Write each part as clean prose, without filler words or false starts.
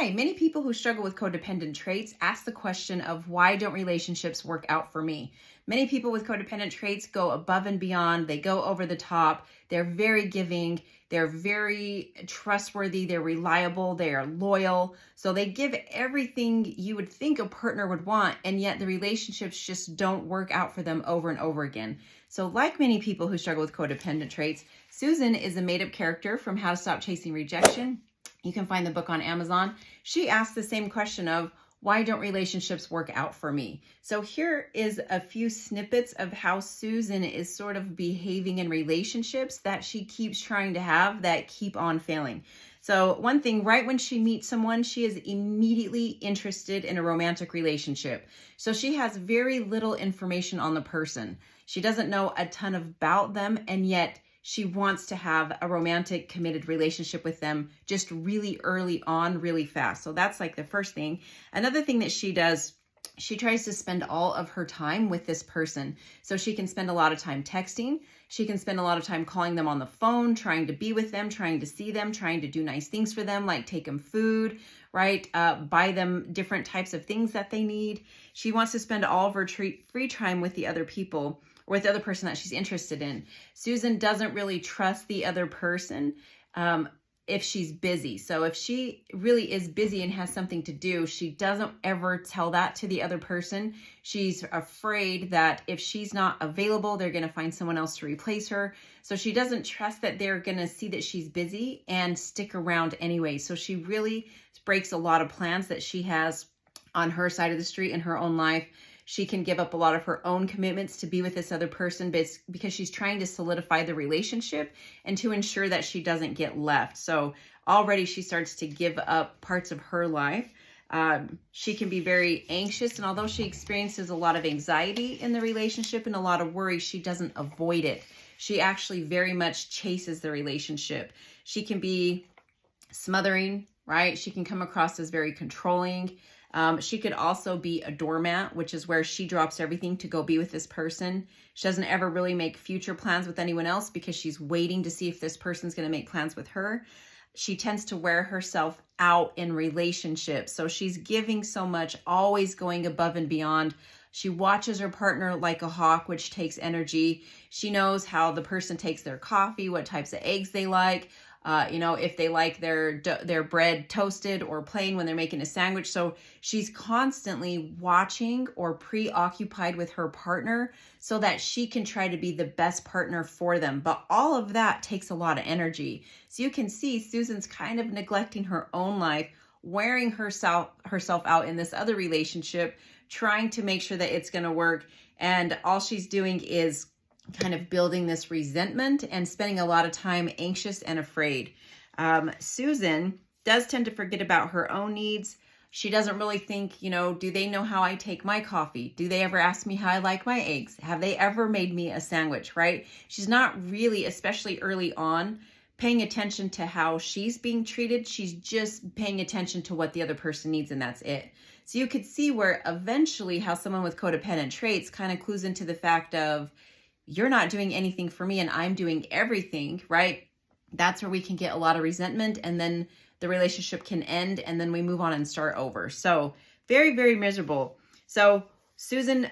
Hi, many people who struggle with codependent traits ask the question of why don't relationships work out for me? Many people with codependent traits go above and beyond. They go over the top. They're very giving. They're very trustworthy. They're reliable. They are loyal. So they give everything you would think a partner would want, and yet the relationships just don't work out for them over and over again. So like many people who struggle with codependent traits, Susan is a made-up character from How to Stop Chasing Rejection. You can find the book on Amazon. She asked the same question of, why don't relationships work out for me? So here is a few snippets of how Susan is sort of behaving in relationships that she keeps trying to have that keep on failing. So one thing, right when she meets someone, she is immediately interested in a romantic relationship. So she has very little information on the person. She doesn't know a ton about them, and yet she wants to have a romantic, committed relationship with them just really early on, really fast. So that's like the first thing. Another thing that she does, she tries to spend all of her time with this person. So she can spend a lot of time texting. She can spend a lot of time calling them on the phone, trying to be with them, trying to see them, trying to do nice things for them, like take them food, right? Buy them different types of things that they need. She wants to spend all of her free time with the other people, or with the other person that she's interested in. Susan doesn't really trust the other person if she's busy. So if she really is busy and has something to do, she doesn't ever tell that to the other person. She's afraid that if she's not available, they're going to find someone else to replace her. So she doesn't trust that they're going to see that she's busy and stick around anyway. So she really breaks a lot of plans that she has on her side of the street in her own life. She can give up a lot of her own commitments to be with this other person because she's trying to solidify the relationship and to ensure that she doesn't get left. So already she starts to give up parts of her life. She can be very anxious, and although she experiences a lot of anxiety in the relationship and a lot of worry, she doesn't avoid it. She actually very much chases the relationship. She can be smothering, right? She can come across as very controlling. She could also be a doormat, which is where she drops everything to go be with this person. She doesn't ever really make future plans with anyone else because she's waiting to see if this person's going to make plans with her. She tends to wear herself out in relationships. So she's giving so much, always going above and beyond. She watches her partner like a hawk, which takes energy. She knows how the person takes their coffee, what types of eggs they like. If they like their bread toasted or plain when they're making a sandwich. So she's constantly watching or preoccupied with her partner so that she can try to be the best partner for them. But all of that takes a lot of energy. So you can see Susan's kind of neglecting her own life, wearing herself out in this other relationship, trying to make sure that it's going to work. And all she's doing is kind of building this resentment and spending a lot of time anxious and afraid. Susan does tend to forget about her own needs. She doesn't really think, do they know how I take my coffee? Do they ever ask me how I like my eggs? Have they ever made me a sandwich, right? She's not really, especially early on, paying attention to how she's being treated. She's just paying attention to what the other person needs, and that's it. So you could see where eventually how someone with codependent traits kind of clues into the fact of, you're not doing anything for me and I'm doing everything, right? That's where we can get a lot of resentment, and then the relationship can end, and then we move on and start over. So very, very miserable. So Susan,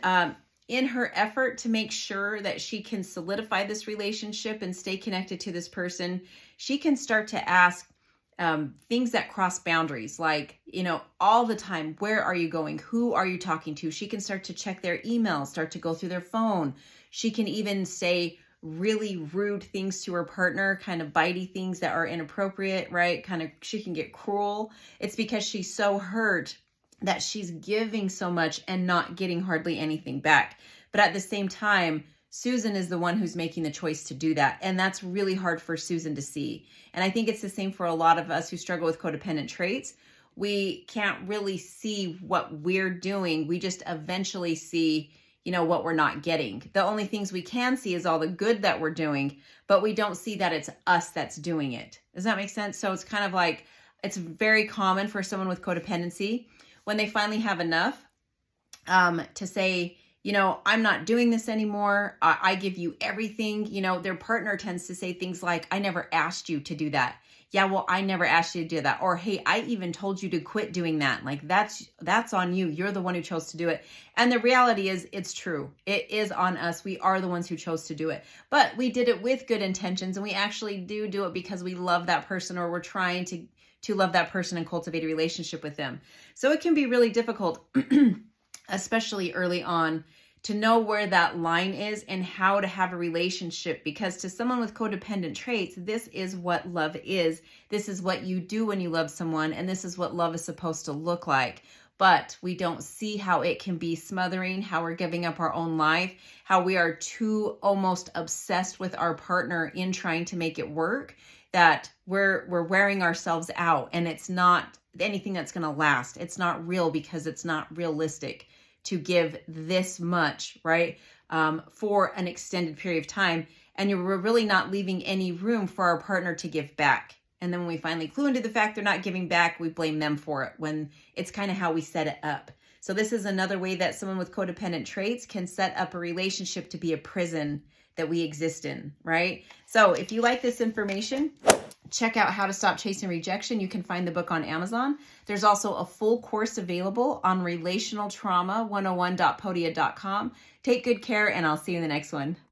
in her effort to make sure that she can solidify this relationship and stay connected to this person, she can start to ask things that cross boundaries, like, all the time, where are you going? Who are you talking to? She can start to check their emails, start to go through their phone. She can even say really rude things to her partner, kind of bitey things that are inappropriate, right? She can get cruel. It's because she's so hurt that she's giving so much and not getting hardly anything back. But at the same time, Susan is the one who's making the choice to do that. And that's really hard for Susan to see. And I think it's the same for a lot of us who struggle with codependent traits. We can't really see what we're doing. We just eventually see, what we're not getting. The only things we can see is all the good that we're doing, but we don't see that it's us that's doing it. Does that make sense? So it's kind of like, it's very common for someone with codependency when they finally have enough to say, I'm not doing this anymore. I give you everything. Their partner tends to say things like, I never asked you to do that. yeah, well, I never asked you to do that. Or, hey, I even told you to quit doing that. Like that's on you. You're the one who chose to do it. And the reality is it's true. It is on us. We are the ones who chose to do it. But we did it with good intentions, and we actually do it because we love that person, or we're trying to love that person and cultivate a relationship with them. So it can be really difficult, especially early on, to know where that line is and how to have a relationship, because to someone with codependent traits, this is what love is. This is what you do when you love someone, and this is what love is supposed to look like. But we don't see how it can be smothering, how we're giving up our own life, how we are too almost obsessed with our partner in trying to make it work, that we're wearing ourselves out, and it's not anything that's going to last. It's not real because it's not realistic to give this much, right, for an extended period of time. And we're really not leaving any room for our partner to give back. And then when we finally clue into the fact they're not giving back, we blame them for it, when it's kind of how we set it up. So this is another way that someone with codependent traits can set up a relationship to be a prison that we exist in, right? So if you like this information, check out How to Stop Chasing Rejection. You can find the book on Amazon. There's also a full course available on relational trauma 101.podia.com. Take good care, and I'll see you in the next one.